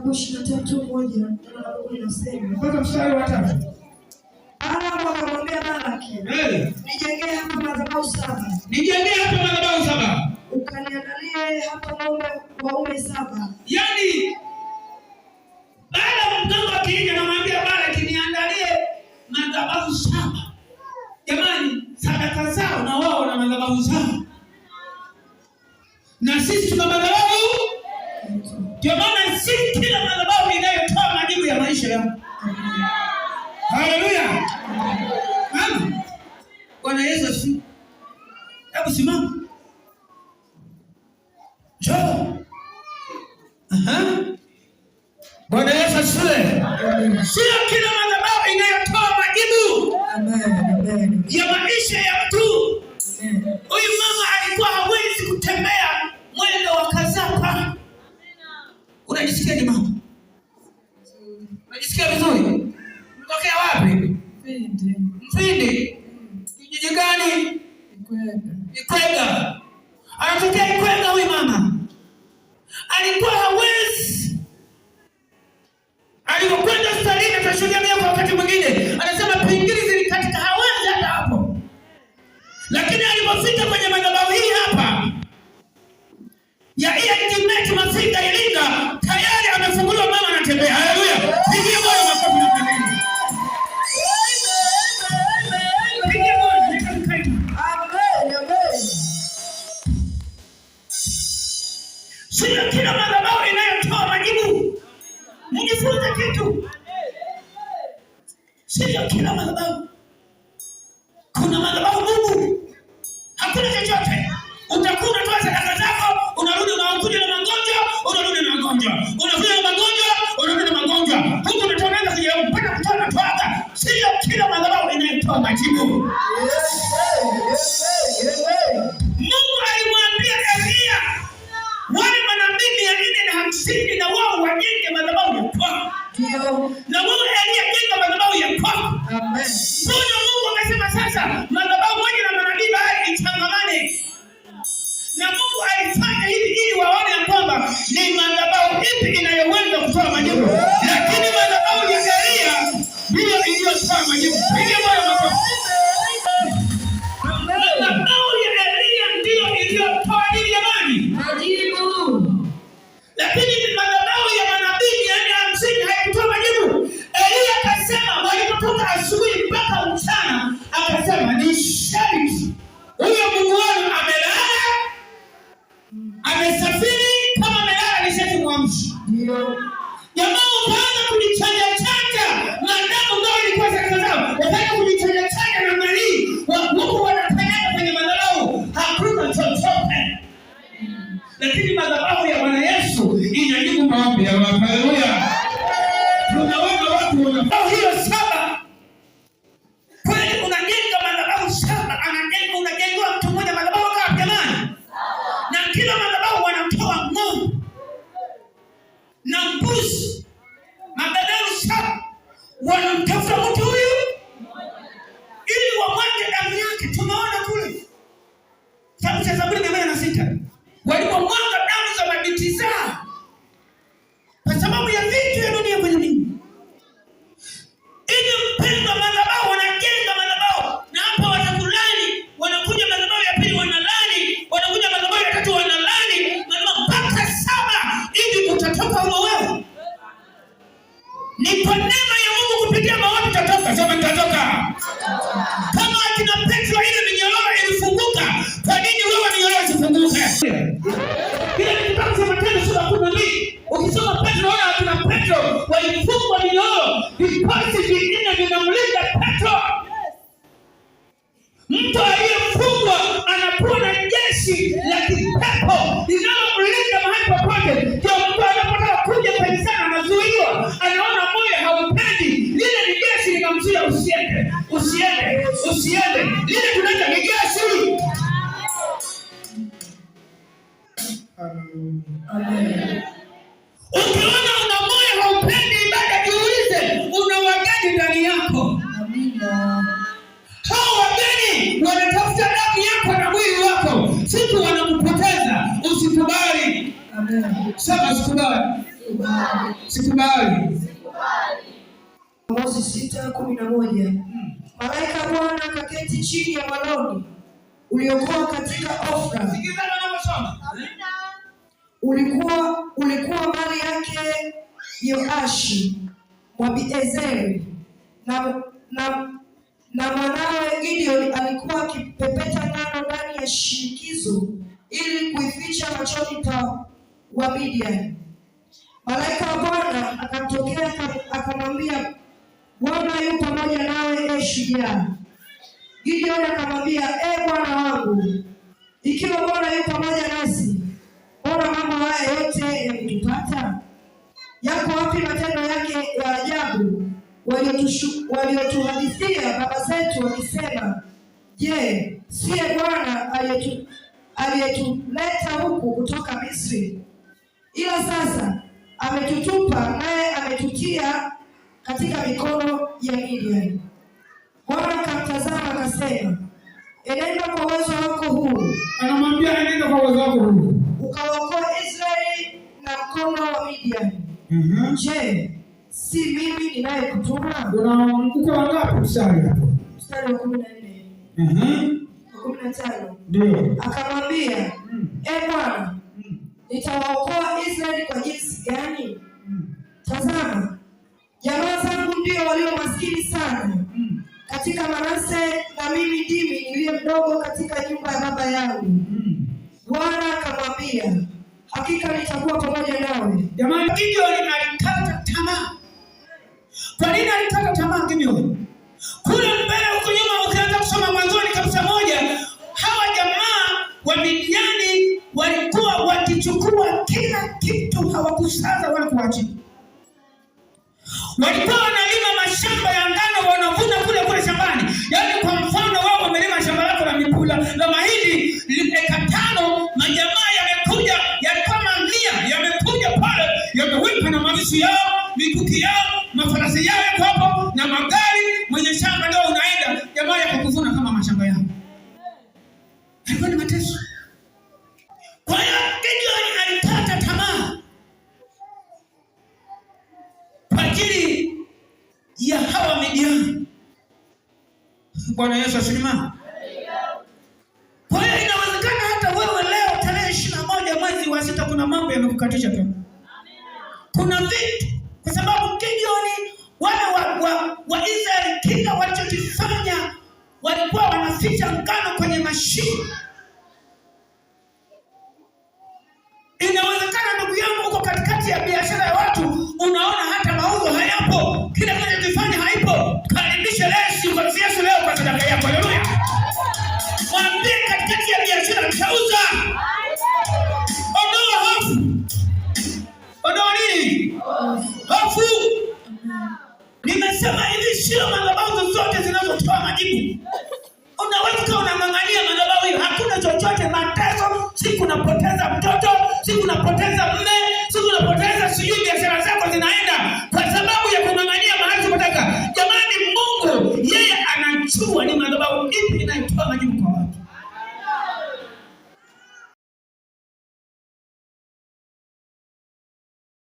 Hesabu 23:1 inasema mpaka mstari wa 3. Aramu akamwambia Balaki, nijengee hapa madhabahu 7. Nijengee hapa madhabahu 7. Ukaniandalie hapa ng'ombe waume 7. Yaani baada ya mtoto akija anamwambia Balaki niandalie madhabahu 7. Jamani, sadaka zao na wao na madhabahu zao. Na sisi tuna madhabahu. Ndio maana sisi kila madhabahu inayotoa majibu ya maisha yangu. Haleluya. Amen. Bwana Yesu asifiwe. Hebu simama. Njoo. Bwana Yesu asifiwe. Sio kila madhabahu inayotoa majibu. Amen. Ya maisha ya mtu. Huyu mama alikuwa hawezi kutembea mwendo wa kazaka. Unajisikia ni mama? Unajisikia vizuri? Unatokea wapi? Mfindi. Kijiji gani? Ikwega. Anatokea Ikwega huyu mama. Alikuwa hawezi. Alipokwenda hospitalini atashuhudia mimi kwa wakati mwingine. Anasema pingili zilikatika hawezi hata hapo. Lakini alipofika kwenye madhabahu hii hapa ya Intimate Mafinga Iringa, tayari amefunguliwa, mama anatembea. Haleluya. Pigia Bwana makofi na kelele. Pigia Bwana makofi. Amen. Sio kila madhabahu inayotoa majibu. Nijifunze kitu. Sio kila madhabahu. Kuna madhabahu Mungu. Hakuna chochote. Utakuwa unatoa sadaka zako, unarudi unakuja na magonjwa, unarudi na magonjwa. Unakuja na magonjwa, unarudi na magonjwa. Huko unatoka kwenye mpaka kutoa toaka. Sio kila madhabahu inayotoa majibu. Mungu alimwambia Elia, wale manabii 450 na wao wajenge madhabahu ya kwao. Na wao Elia jenga madhabahu ya kwao. Amen. Mbona Mungu akasema sasa madhabahu moja na manabii bali ichangamane? Na Mungu alifanya hivi ili waone ya kwamba ni madhabahu ipi inayoweza kutoa majibu. Lakini madhabahu ya Elia ndiyo iliyotoa majibu. Piga Bwana makofi. Madhabahu ya Elia ndiyo iliyotoa nini jamani? Majibu. Lakini madhabahu ya manabii 450 haikutoa majibu. Elia akasema walipotoka asubuhi mpaka mchana, akasema ni sharti huyo Mungu wenu amelala, amesafiri, kama amelala ni sharti muamshe. Ndio. Jamaa ukaanza kujichanja maadamu ndio ilikuwa sadaka zao. Wakaanza kujichanja na mali. Wako wanakanyaga kwenye madhabahu. Hakuna chochote. Lakini madhabahu ya Bwana Yesu inajibu maombi ya watu. Haleluya. Tunaona watu wanafanya hiyo 7. Kwani unajenga madhabahu 7, unajenga mtu mmoja madhabahu ngapi jamani? Na kila madhabahu wanatoa ng'ombe na mbuzi. Madhabahu 7 wanamtafuta mtu huyu ili wamwage damu yake. Tumeona kule kitabu cha Zaburi 106 walipomwaga damu za mabinti zao kwa sababu ya vitu ya dunia kwenye nini. Ili mpendwa, madhabahu wanajenga madhabahu, na hapa watakulani, wanakuja madhabahu ya pili wanalani, wanakuja madhabahu ya tatu wanalani, madhabahu mpaka 7 ili utatoka huko wewe. Ni kwa neema ya Mungu kupitia maombi utatoka. Sema nitatoka. Kama akina Petro ile minyororo ilifunguka, kwa nini wewe minyororo isifunguke? Kile kitabu cha Matendo sura 12 ukisoma Petro wana akina Petro walifungwa minyororo, vipasi vingine vinamlinda Petro. Mtu aliyefungwa anakuwa na jeshi la kipepo linalomlinda mahali popote. Ndio mtu anapotaka kuja kanisani anazuiwa, anaona moyo haupendi, lile ni jeshi linamzuia, usiende. Lile tunaita ni jeshi. Amen. Ukiona una moyo haupendi ibada, jiulize una wageni ndani yako. Amina. Hao wageni wanatafuta damu yako na mwili wako, siku wanakupoteza. Usikubali. Amen. Sema usikubali. Sikubali. Mwanzo 6:11. Malaika wa Bwana akaketi chini ya mwaloni uliokuwa katika Ofra. Sikizana na msomo. Ulikuwa mali yake Yoashi Mwabiezeri, na mwanawe Gideoni alikuwa akipepeta ngano ndani ya shinikizo ili kuificha machoni pa Wamidiani. Malaika wa Bwana akamtokea akamwambia, Bwana yu pamoja nawe, shujaa. Gideoni akamwambia, Bwana wangu, ikiwa Bwana yu pamoja nasi, mbona mambo haya yote yametupata? Yako wapi matendo yake ya ajabu waliotuhadithia baba zetu wakisema, je, siye Bwana aliyetuleta huku kutoka Misri? Ila sasa ametutupa, naye ametutia katika mikono ya Midiani. Bwana akamtazama akasema, enenda kwa uwezo wako huu. Anamwambia enenda kwa uwezo wako huu, ukawaokoa Israeli na mkono wa Midiani. Je, si mimi ninayekutuma? Uko wangapi mstari hapo? Mstari wa 14. 15. Ndio. Akamwambia, Bwana, nitawaokoa Israeli kwa jinsi gani? Tazama, jamaa zangu ndio walio maskini sana katika Manase, na mimi ndimi niliye mdogo katika nyumba ya baba yangu. Bwana akamwambia, hakika nitakuwa pamoja nawe. Jamani, Gideoni alikata tamaa. Kwa nini alikata tamaa Gideoni? Kule mbele huko nyuma ukianza kusoma Mwanzoni kabisa moja, hawa jamaa wa Midiani walikuwa wakichukua kila kitu, hawakusaza wala kuacha. Walikuwa wanalima mashamba ya ngano, wanavuna kule shambani. Yaani kwa mfano wao wamelima shamba lako la mipula la mahindi eka 5, majamaa yamekuja yalikuwa mamia, yamekuja pale, yameweka na mavisi yao, mikuki yao, mafarasi yao yako hapo na magari, mwenye shamba ndio unaenda, jamaa yakakuvuna kama mashamba yao. Hapo ni mateso. Kwa hiyo Gideoni alikata tamaa kwa ajili ya hawa Midiani. Bwana Yesu asifiwe. Kwa hiyo inawezekana hata wewe leo tarehe 21 mwezi wa 6 kuna mambo yamekukatisha tu. Kuna vitu, kwa sababu Gideoni wale wa Israeli kila walichokifanya walikuwa wanaficha ngano kwenye mashimo.